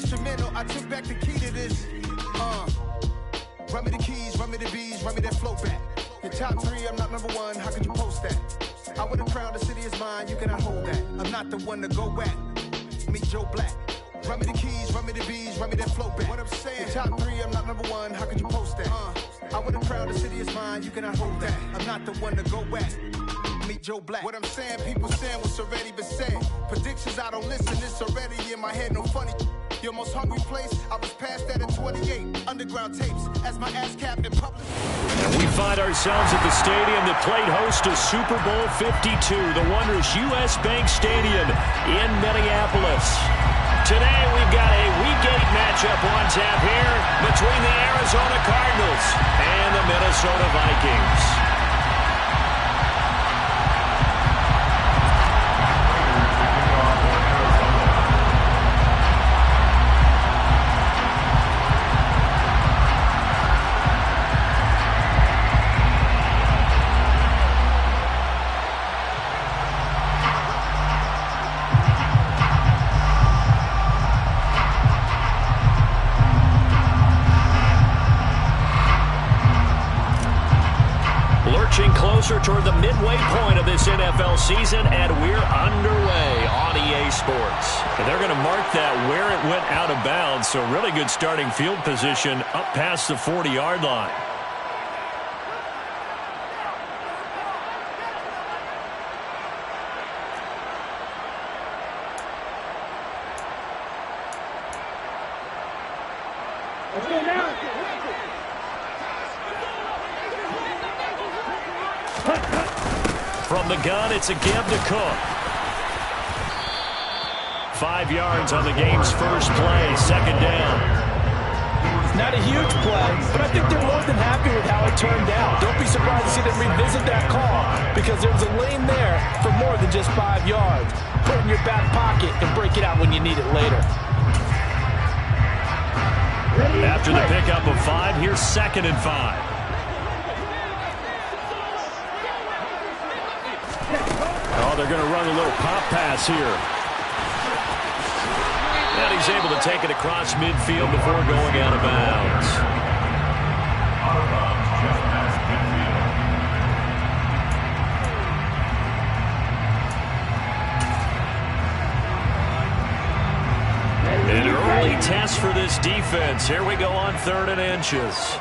instrumental, I took back the key to this. Run me the keys, run me the bees, run me that flow back. Your top 3, I'm not number 1, how could you post that? I would have crowned the city is mine, you cannot hold that. I'm not the one to go at. Meet Joe Black. Run me the keys, run me the bees, run me that flow back. What I'm saying, your top 3, I'm not number 1, how could you post that? I would have crowned the city is mine, you cannot hold that. I'm not the one to go at. Meet Joe Black. What I'm saying, people saying what's already been said. Predictions, I don't listen, it's already in my head, no funny. Your most hungry place, I was past that at 28. Underground tapes, as my ass capped in public. And we find ourselves at the stadium that played host to Super Bowl 52, the wondrous U.S. Bank Stadium in Minneapolis. Today we've got a Week 8 matchup on tap here between the Arizona Cardinals and the Minnesota Vikings. Closer toward the midway point of this NFL season, and we're underway on EA Sports. And they're going to mark that where it went out of bounds, so really good starting field position up past the 40-yard line. From the gun, it's a give to Cook. 5 yards on the game's first play, second down. Not a huge play, but I think they're more than happy with how it turned out. Don't be surprised to see them revisit that call because there's a lane there for more than just 5 yards. Put it in your back pocket and break it out when you need it later. After the pickup of 5, here's 2nd and 5. Oh, they're going to run a little pop pass here. And he's able to take it across midfield before going out of bounds. An early test for this defense. Here we go on 3rd and inches.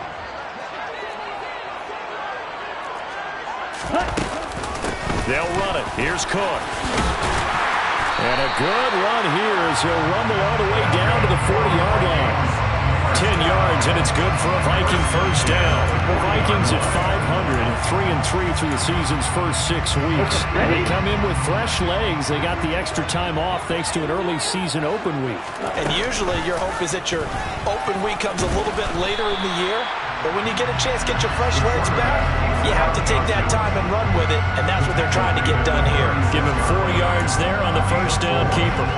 They'll run it. Here's Cook. And a good run here as he'll rumble all the way down to the 40-yard line. 10 yards, and it's good for a Viking first down. The Vikings at 500, 3-3 through the season's first 6 weeks. They come in with fresh legs. They got the extra time off thanks to an early season open week. And usually your hope is that your open week comes a little bit later in the year. But when you get a chance to get your fresh legs back, you have to take that time and run with it, and that's what they're trying to get done here. Give him 4 yards there on the first down keeper.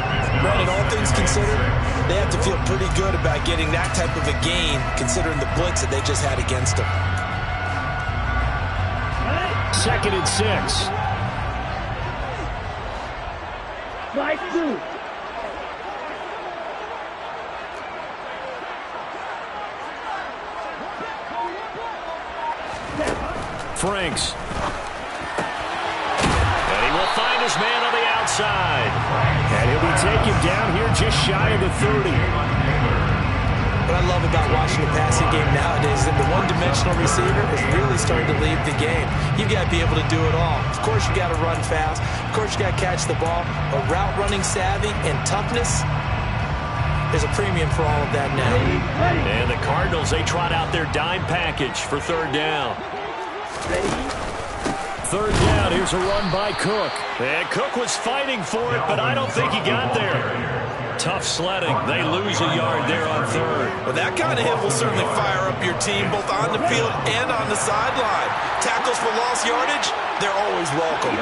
Brandon, all things considered, they have to feel pretty good about getting that type of a gain, considering the blitz that they just had against them. 2nd and 6. Franks. And he will find his man on the outside. And he'll be taken down here just shy of the 30. What I love about watching the passing game nowadays is that the one-dimensional receiver is really starting to lead the game. You've got to be able to do it all. Of course, you got to run fast. Of course, you got to catch the ball. But route running savvy and toughness, there's a premium for all of that now. And the Cardinals, they trot out their dime package for 3rd down. 3rd down, here's a run by Cook. And Cook was fighting for it, but I don't think he got there. Tough sledding. They lose a yard there on 3rd. Well, that kind of hit will certainly fire up your team, both on the field and on the sideline. Tackles for lost yardage, they're always welcome.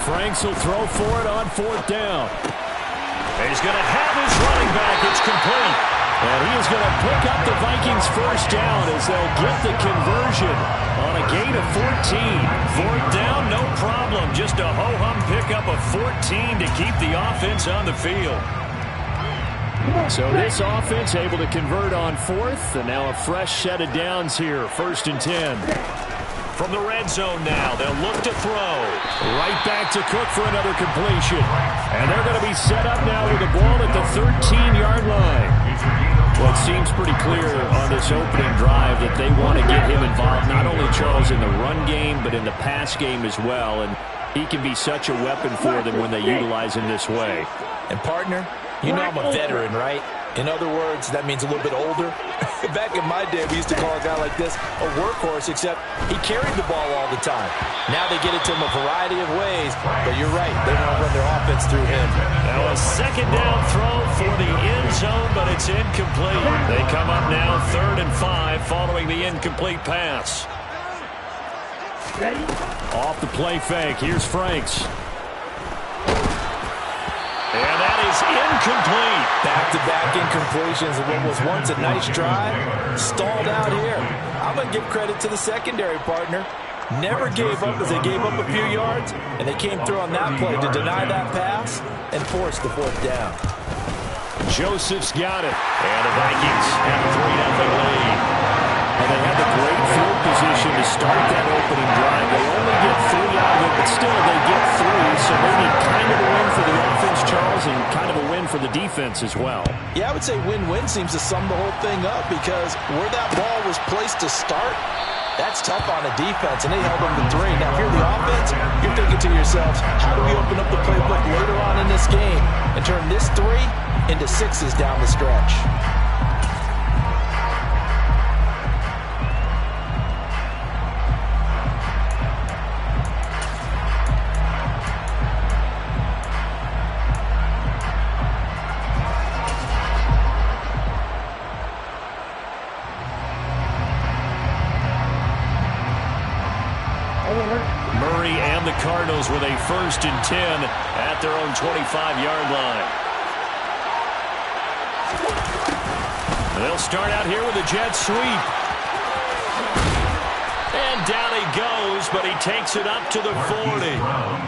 Franks will throw for it on 4th down. He's going to have his running back. It's complete. And he is going to pick up the Vikings first down as they'll get the conversion on a gain of 14. 4th down, no of 14 to keep the offense on the field. So this offense able to convert on fourth, and now a fresh set of downs here, 1st and 10. From the red zone now, they'll look to throw. Right back to Cook for another completion. And they're going to be set up now with the ball at the 13-yard line. Well, it seems pretty clear on this opening drive that they want to get him involved, not only, Charles, in the run game, but in the pass game as well. And he can be such a weapon for them when they utilize him this way. And, partner, you know I'm a veteran, right? In other words, that means a little bit older. Back in my day, we used to call a guy like this a workhorse, except he carried the ball all the time. Now they get it to him a variety of ways, but you're right, they want to run their offense through him. Now a 2nd down throw for the end zone, but it's incomplete. They come up now 3rd and 5 following the incomplete pass. Off the play fake, here's Franks. And that is incomplete. Back-to-back incompletions of what was once a nice drive. Stalled out here. I'm going to give credit to the secondary, partner. Never gave up as they gave up a few yards, and they came through on that play to deny that pass and force the 4th down. Joseph's got it. And the Vikings have a 3-0 lead. And they had the great field position to start that opening drive. They only get 3 out of it, but still they get 3. So maybe kind of a win for the offense, Charles, and kind of a win for the defense as well. Yeah, I would say win-win seems to sum the whole thing up, because where that ball was placed to start, that's tough on the defense, and they held them to 3. Now, if you're the offense, you're thinking to yourselves, how do we open up the playbook later on in this game and turn this 3 into 6s down the stretch? Murray and the Cardinals with a 1st and 10 at their own 25-yard line. They'll start out here with a jet sweep. And down he goes, but he takes it up to the 40.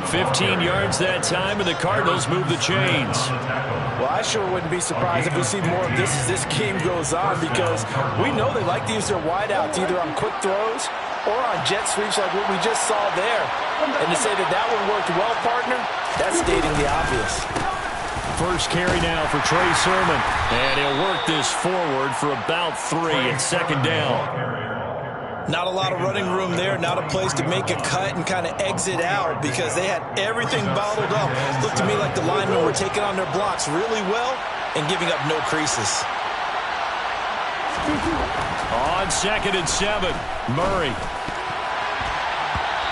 15 yards that time, and the Cardinals move the chains. Well, I sure wouldn't be surprised if we see more of this as this game goes on, because we know they like to use their wideouts either on quick throws or on jet sweeps like what we just saw there. And to say that that one worked well, partner, that's stating the obvious. First carry now for Trey Sermon. And he'll work this forward for about 3 and 2nd down. Not a lot of running room there, not a place to make a cut and kind of exit out, because they had everything bottled up. Looked to me like the linemen were taking on their blocks really well and giving up no creases. On 2nd and 7, Murray.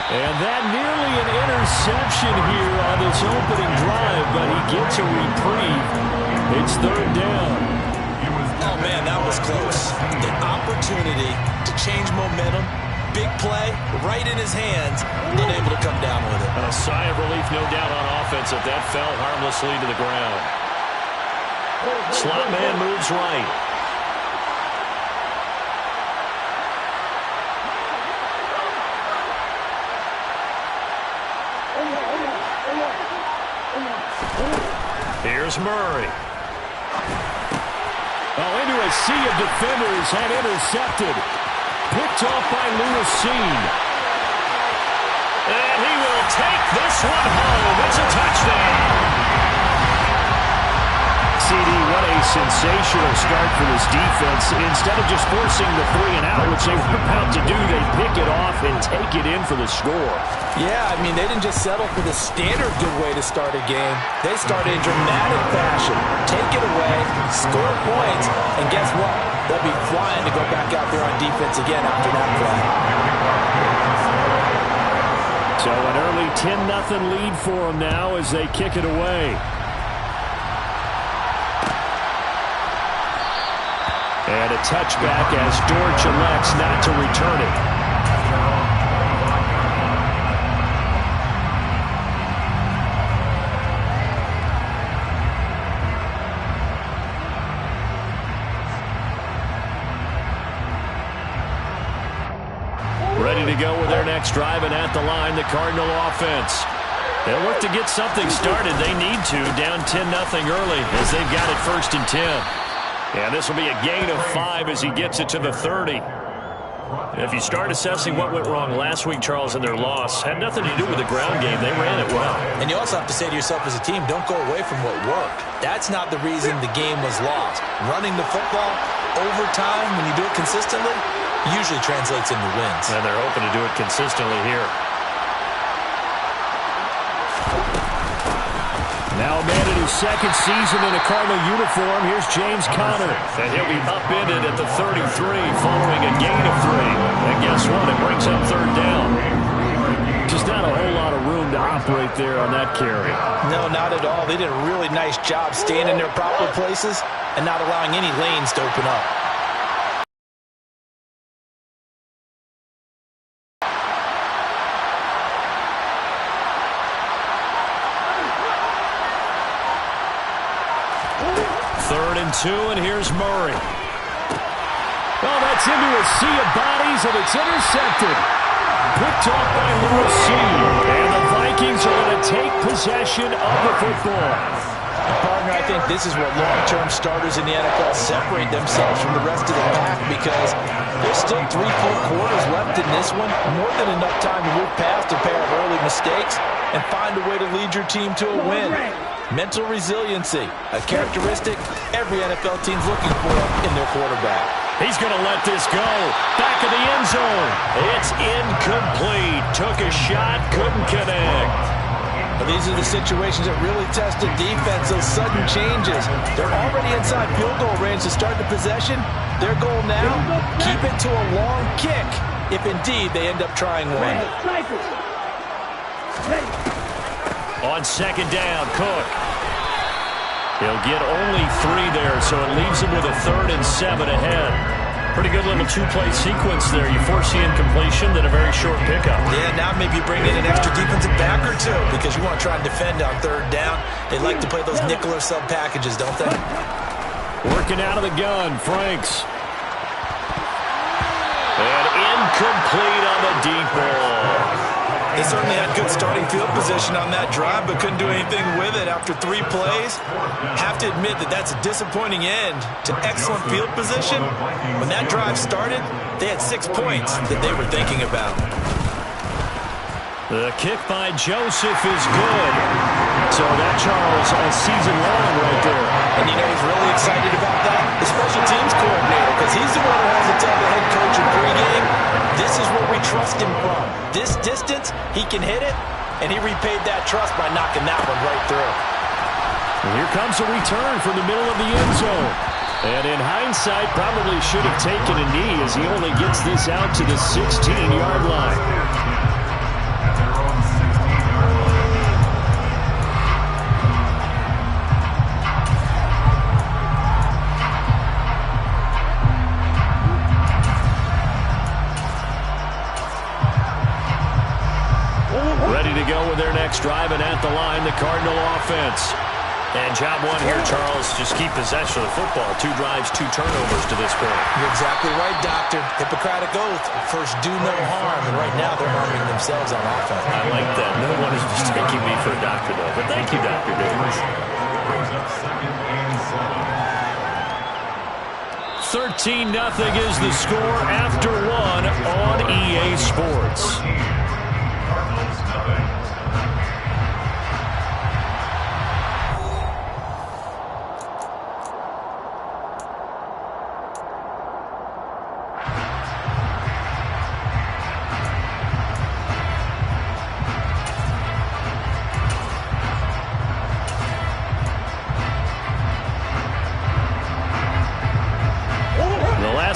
And that nearly an interception here on this opening drive, but he gets a reprieve. It's 3rd down. Oh, man, that was close. An opportunity to change momentum. Big play, right in his hands, unable to come down with it. A sigh of relief, no doubt, on offense if that fell harmlessly to the ground. Slot man moves right. Here's Murray. Oh, into a sea of defenders and intercepted. Picked off by Lewis Cine. And he will take this one home. It's a touchdown. CD, what a sensational start for this defense. Instead of just forcing the 3 and out, which they were about to do, they pick it off and take it in for the score. Yeah, I mean, they didn't just settle for the standard good way to start a game. They started in dramatic fashion. Take it away, score points, and guess what? They'll be flying to go back out there on defense again after that play. So an early 10-0 lead for them now as they kick it away. And a touchback as Dortch elects not to return it. Ready to go with their next drive, and at the line, the Cardinal offense. They'll look to get something started. They need to, down 10-0 early as they've got it 1st and 10. And this will be a gain of 5 as he gets it to the 30. If you start assessing what went wrong last week, Charles, in their loss, had nothing to do with the ground game. They ran it well. And you also have to say to yourself as a team, don't go away from what worked. That's not the reason the game was lost. Running the football over time, when you do it consistently, usually translates into wins. And they're hoping to do it consistently here. Now a man in his 2nd season in a Cardinal uniform. Here's James Conner. And he'll be upended at the 33 following a gain of 3. And guess what? It brings up 3rd down. Just not a whole lot of room to operate there on that carry. No, not at all. They did a really nice job staying in their proper places and not allowing any lanes to open up. And here's Murray. Well, that's into a sea of bodies, and it's intercepted. Picked off by Lewis C. And the Vikings are going to take possession of the football. Partner, I think this is where long-term starters in the NFL separate themselves from the rest of the pack because there's still 3 full quarters left in this one. More than enough time to move past a pair of early mistakes and find a way to lead your team to a win. Mental resiliency, a characteristic every NFL team's looking for in their quarterback. He's going to let this go. Back of the end zone. It's incomplete. Took a shot, couldn't connect. Well, these are the situations that really test a defense, those sudden changes. They're already inside field goal range to start the possession. Their goal now, keep it to a long kick, if indeed they end up trying one. On 2nd down, Cook. He'll get only 3 there, so it leaves him with a 3rd and 7 ahead. Pretty good little 2-play sequence there. You force the incompletion, then a very short pickup. Yeah, now maybe bring in an extra defensive back or 2 because you want to try and defend on 3rd down. They like to play those nickel or sub packages, don't they? Working out of the gun, Franks. And incomplete on the deep ball. They certainly had good starting field position on that drive, but couldn't do anything with it after 3 plays. Have to admit that that's a disappointing end to excellent field position. When that drive started, they had 6 points that they were thinking about. The kick by Joseph is good. So that, Charles, a season long right there. And you know he's really excited about that? The special teams coordinator, because he's the one who has to tell the head coach in pregame, this is where we trust him from. This distance, he can hit it, and he repaid that trust by knocking that one right through. And here comes a return from the middle of the end zone. And in hindsight, probably should have taken a knee as he only gets this out to the 16-yard line. Driving at the line, the Cardinal offense. And job 1 here, Charles, just keep possession of the football. 2 drives, 2 turnovers to this point. You're exactly right, Doctor. Hippocratic oath. First, do no harm. And right now, they're harming themselves on offense. I like that. No one is just taking me for a doctor, though. But thank you, Dr. Davis. 13-0 is the score after 1 on EA Sports.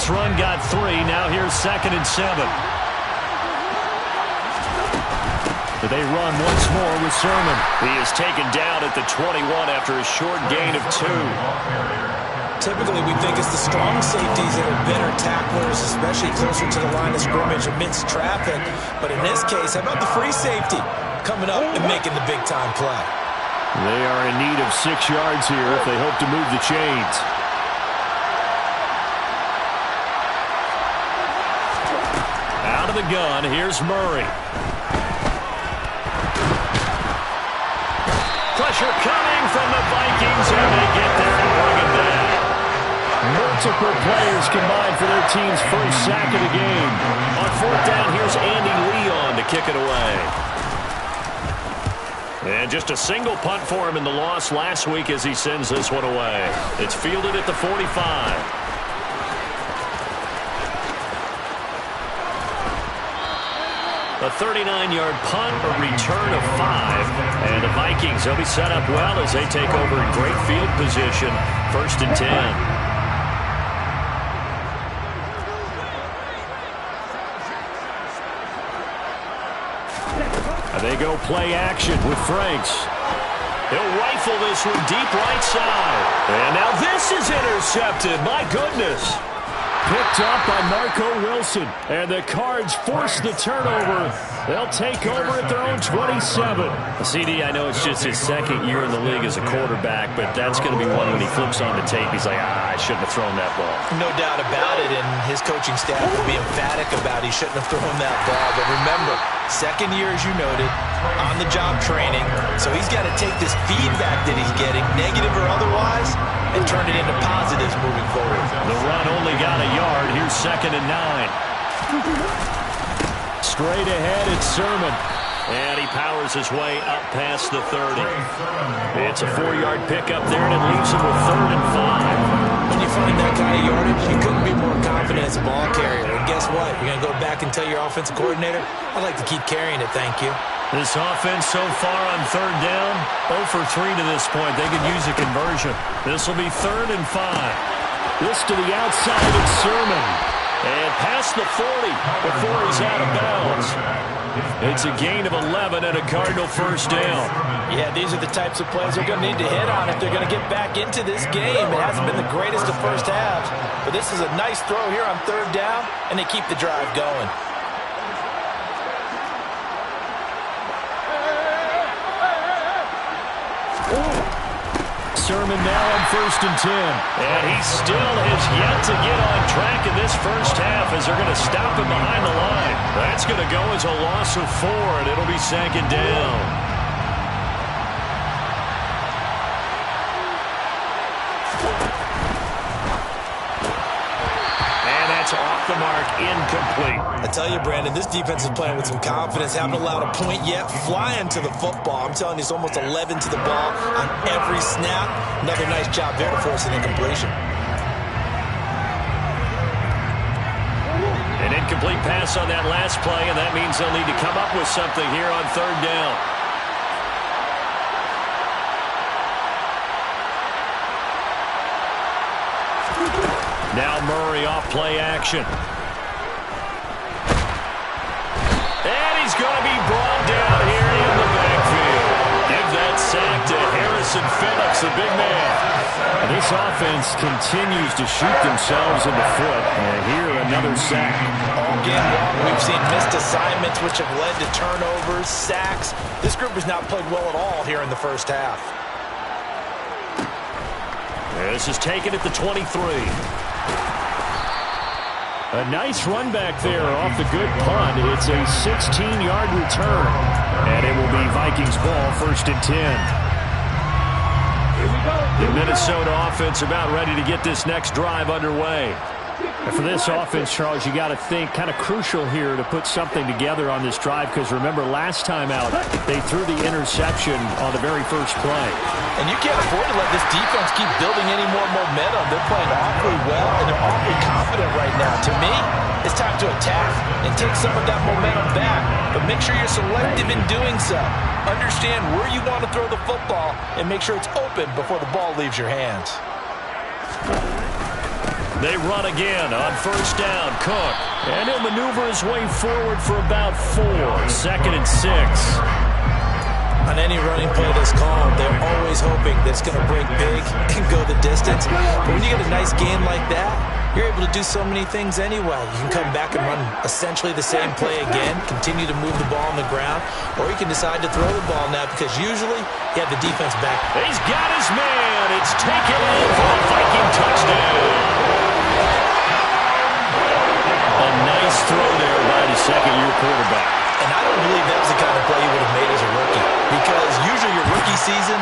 Run got 3. Now here's 2nd and 7. They run once more with Sermon. He is taken down at the 21 after a short gain of 2. Typically, we think it's the strong safeties that are better tacklers, especially closer to the line of scrimmage amidst traffic. But in this case, how about the free safety coming up and making the big-time play? They are in need of 6 yards here if they hope to move the chains. Out of the gun, here's Murray. pressure coming from the Vikings, and they get there and bring it back. Multiple players combined for their team's first sack of the game. On fourth down, here's Andy Leon to kick it away. And just a single punt for him in the loss last week as he sends this one away. It's fielded at the 45. A 39-yard punt, a return of 5. And the Vikings, they'll be set up well as they take over in great field position. 1st and 10. They go play action with Franks. He'll rifle this one deep right side. And now this is intercepted. My goodness. Picked up by Marco Wilson. And the Cards force the turnover. They'll take over at their own 27. CD, I know it's just his second year in the league as a quarterback, but that's going to be one when he flips on the tape. He's like, I shouldn't have thrown that ball. No doubt about it, and his coaching staff will be emphatic about he shouldn't have thrown that ball. But remember, second year, as you noted, on-the-job training. So he's got to take this feedback that he's getting, negative or otherwise, and turn it into positives moving forward. The run only got a yard. Here's 2nd and 9. Straight ahead, it's Sermon. And he powers his way up past the 30. It's a 4-yard pickup there, and it leaves him with 3rd and 5. When you find that kind of yardage, you couldn't be more confident as a ball carrier. And guess what? You're going to go back and tell your offensive coordinator, I'd like to keep carrying it, thank you. This offense so far on 3rd down, 0 for 3 to this point. They could use a conversion. This will be 3rd and 5. This to the outside, it's Sermon. And past the 40 before he's out of bounds. It's a gain of 11 and a Cardinal 1st down. Yeah, these are the types of plays they're going to need to hit on if they're going to get back into this game. It hasn't been the greatest of first halves, but this is a nice throw here on 3rd down, and they keep the drive going. Sermon now on 1st and 10. And he still has yet to get on track in this first half as they're going to stop him behind the line. That's going to go as a loss of 4, and it'll be 2nd down. And that's off the mark, incomplete. I tell you, Brandon, this defense is playing with some confidence. Haven't allowed a point yet. Flying to the football. I'm telling you, it's almost 11 to the ball on every snap. Another nice job there to force an incompletion. An incomplete pass on that last play, and that means they'll need to come up with something here on 3rd down. Now Murray off play action. And he's going to be brought down here in the backfield. Give that sack to Harrison Phillips, the big man. And this offense continues to shoot themselves in the foot. And here, another sack. All game long, we've seen missed assignments, which have led to turnovers, sacks. This group has not played well at all here in the first half. This is taken at the 23. A nice run back there off the good punt. It's a 16-yard return. And it will be Vikings ball, 1st and 10. The Minnesota offense about ready to get this next drive underway. And for this offense, Charles, you got to think kind of crucial here to put something together on this drive, because remember last time out they threw the interception on the very first play. And you can't afford to let this defense keep building any more momentum. They're playing awfully well, and they're awfully confident right now. To me, it's time to attack and take some of that momentum back. But make sure you're selective in doing so. Understand where you want to throw the football and make sure it's open before the ball leaves your hands. They run again on 1st down. Cook. And he'll maneuver his way forward for about 4. 2nd and 6. On any running play that's called, they're always hoping that it's going to break big and go the distance. But when you get a nice gain like that, you're able to do so many things anyway. You can come back and run essentially the same play again, continue to move the ball on the ground, or you can decide to throw the ball now because usually you have the defense back. He's got his man. It's taken in for a Viking touchdown. A nice throw there by the second-year quarterback. And I don't believe that was the kind of play he would have made as a rookie, because usually your rookie season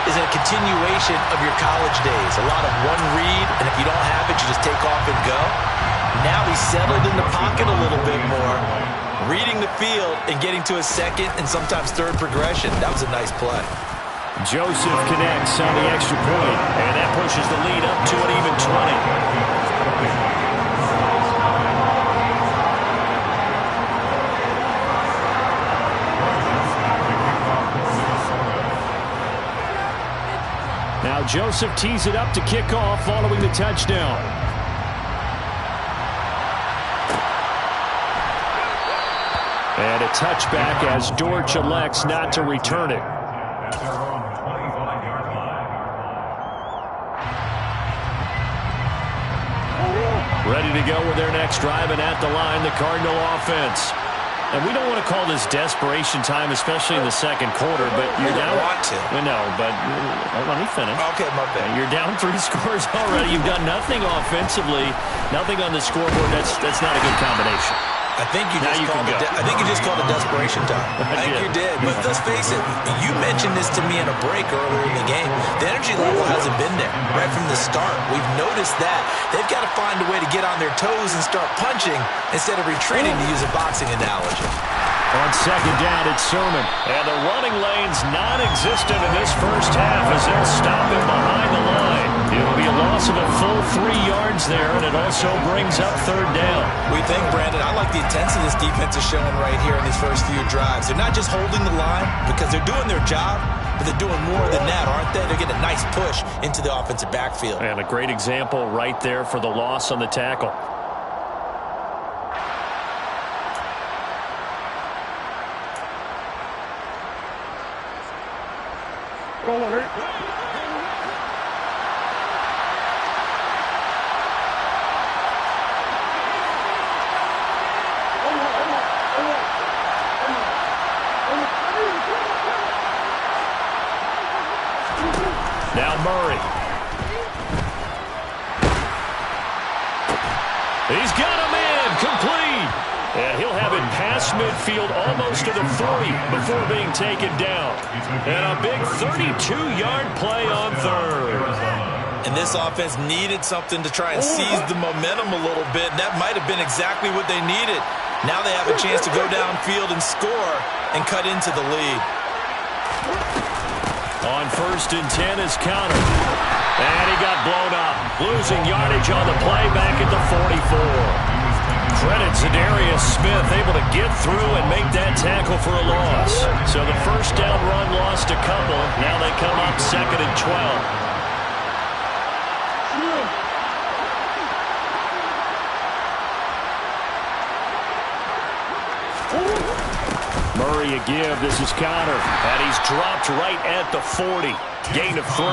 is a continuation of your college days. A lot of one read, and if you don't have it, you just take off and go. Now he's settled in the pocket a little bit more, reading the field and getting to a second and sometimes third progression. That was a nice play. Joseph connects on the extra point, and that pushes the lead up to an even 20. Now Joseph tees it up to kick off following the touchdown. And a touchback as Dortch elects not to return it. Ready to go with their next drive, and at the line, the Cardinal offense. And we don't want to call this desperation time, especially in the second quarter, but you're down. Want to. No, but let me finish. Okay, my bad. You're down 3 scores already. You've done nothing offensively, nothing on the scoreboard. That's not a good combination. I think you just called it desperation time. I think you did. But let's face it, you mentioned this to me in a break earlier in the game. The energy level hasn't been there right from the start. We've noticed that. They've got to find a way to get on their toes and start punching instead of retreating, to use a boxing analogy. On second down, it's Sermon. And the running lane's non-existent in this first half as they'll stop him behind the line. It'll be a loss of a full 3 yards there, and it also brings up third down. We think, Brandon, I like the intensity this defense is showing right here in these first few drives. They're not just holding the line because they're doing their job, but they're doing more than that, aren't they? They're getting a nice push into the offensive backfield. And a great example right there for the loss on the tackle. Now Murray. He's got him in, complete. And he'll have it past midfield almost to the 40 before being taken down. And a big 32-yard play on third. And this offense needed something to try and seize the momentum a little bit. And that might have been exactly what they needed. Now they have a chance to go downfield and score and cut into the lead. On first and 10 is counter. And he got blown up. Losing yardage on the play back at the 44. Credit Zadarius Smith, able to get through and make that tackle for a loss. So the first down run lost a couple. Now they come up second and 12. Murray a give. This is counter. And he's dropped right at the 40. Gain of 3.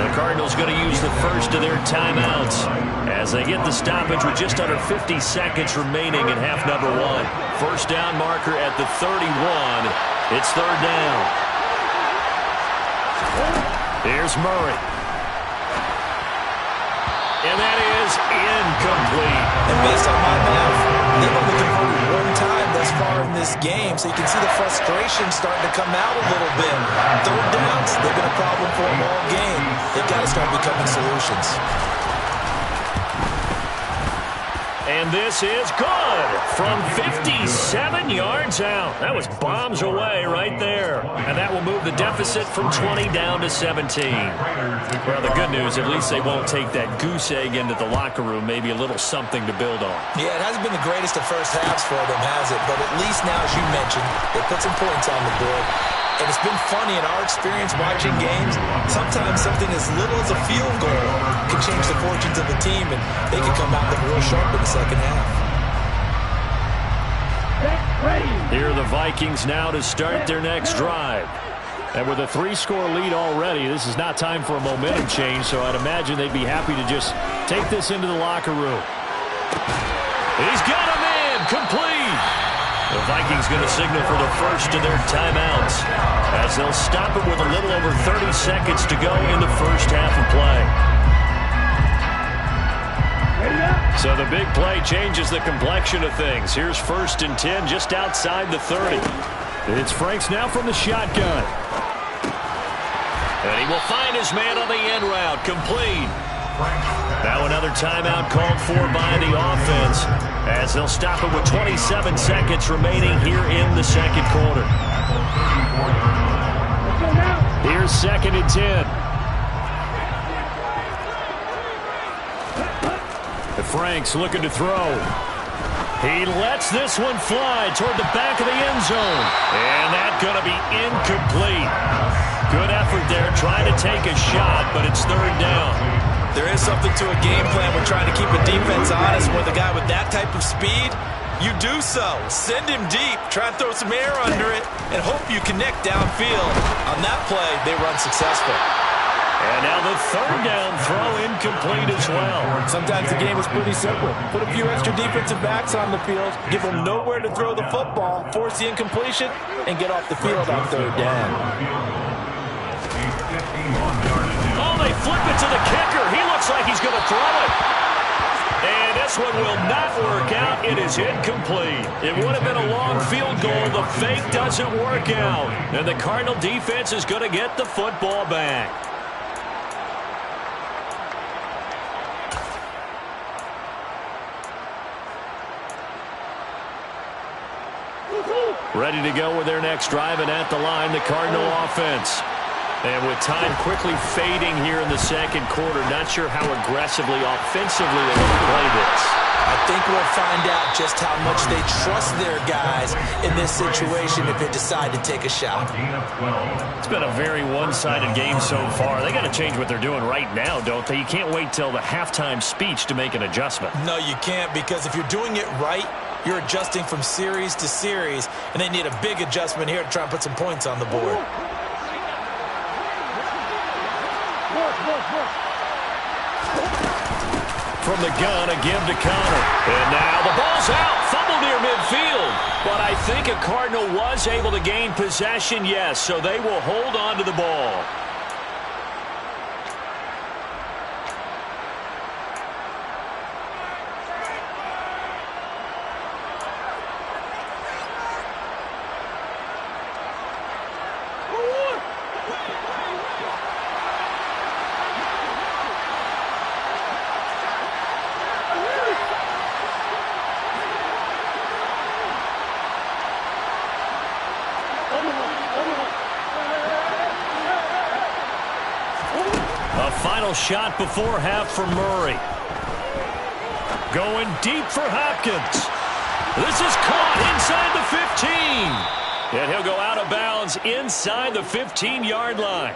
The Cardinals going to use the first of their timeouts as they get the stoppage with just under 50 seconds remaining in half number 1. First down marker at the 31. It's third down. Here's Murray. And that is incomplete. And based on my math, they've only converted one time thus far in this game, so you can see the frustration starting to come out a little bit. Third downs, they've been a problem for them all game. They've got to start becoming solutions. And this is good from 57 yards out. That was bombs away right there. And that will move the deficit from 20 down to 17. Well, the good news, at least they won't take that goose egg into the locker room. Maybe a little something to build on. Yeah, it hasn't been the greatest of first halves for them, has it? But at least now, as you mentioned, they put some points on the board. And it's been funny in our experience watching games. Sometimes something as little as a field goal can change the fortunes of a team, and they can come out looking real sharp in the second half. Here are the Vikings now to start their next drive. And with a 3-score lead already, this is not time for a momentum change, so I'd imagine they'd be happy to just take this into the locker room. He's got him in, complete. The Vikings going to signal for the first of their timeouts as they'll stop it with a little over 30 seconds to go in the first half of play. So the big play changes the complexion of things. Here's first and 10 just outside the 30. It's Franks now from the shotgun. And he will find his man on the end route. Complete. Now another timeout called for by the offense as they'll stop it with 27 seconds remaining here in the second quarter. Here's 2nd and 10. Frank's looking to throw. He lets this one fly toward the back of the end zone. And that's going to be incomplete. Good effort there trying to take a shot, but it's 3rd down. There is something to a game plan when trying to keep a defense honest with a guy with that type of speed. You do so. Send him deep. Try and throw some air under it and hope you connect downfield. On that play, they run successful. And now the 3rd down throw incomplete as well. Sometimes the game is pretty simple. Put a few extra defensive backs on the field, give them nowhere to throw the football, force the incompletion, and get off the field on 3rd down. Oh, they flip it to the kicker. He looks like he's going to throw it. And this one will not work out. It is incomplete. It would have been a long field goal. The fake doesn't work out. And the Cardinal defense is going to get the football back. Ready to go with their next drive, and at the line, the Cardinal offense. And with time quickly fading here in the second quarter, not sure how aggressively, offensively they're going to play this. I think we'll find out just how much they trust their guys in this situation if they decide to take a shot. It's been a very one-sided game so far. They got to change what they're doing right now, don't they? You can't wait till the halftime speech to make an adjustment. No, you can't, because if you're doing it right, you're adjusting from series to series, and they need a big adjustment here to try and put some points on the board. From the gun, a give to Connor. And now the ball's out. Fumble near midfield. But I think a Cardinal was able to gain possession, yes, so they will hold on to the ball. Final shot before half for Murray. Going deep for Hopkins. This is caught inside the 15. And he'll go out of bounds inside the 15-yard line.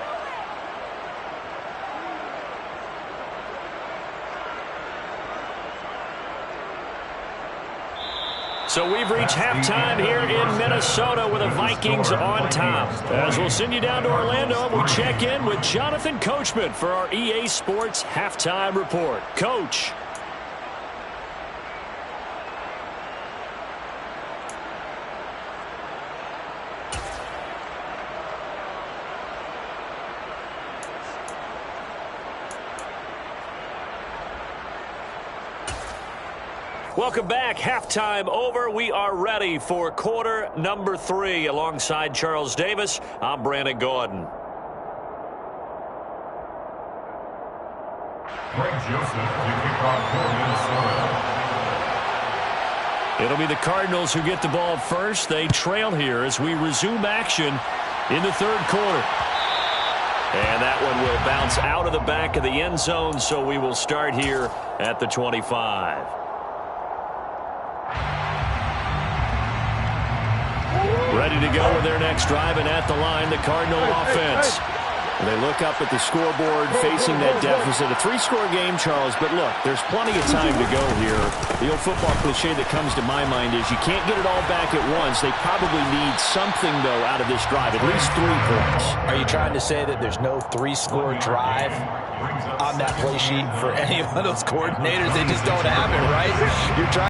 So we've reached halftime here in Minnesota with the Vikings on top. As we'll send you down to Orlando, we check in with Jonathan Coachman for our EA Sports Halftime Report. Coach. Welcome back. Halftime over. We are ready for quarter number 3. Alongside Charles Davis, I'm Brandon Gordon. Greg Joseph to kick off for Minnesota. It'll be the Cardinals who get the ball first. They trail here as we resume action in the third quarter. And that one will bounce out of the back of the end zone, so we will start here at the 25. Ready to go with their next drive, and at the line, the Cardinal offense. They look up at the scoreboard facing that deficit. A 3-score game, Charles, but look, there's plenty of time to go here. The old football cliche that comes to my mind is you can't get it all back at once. They probably need something, though, out of this drive, at least 3 points. Are you trying to say that there's no 3-score drive on that play sheet for any of those coordinators? They just don't have it, right? You're trying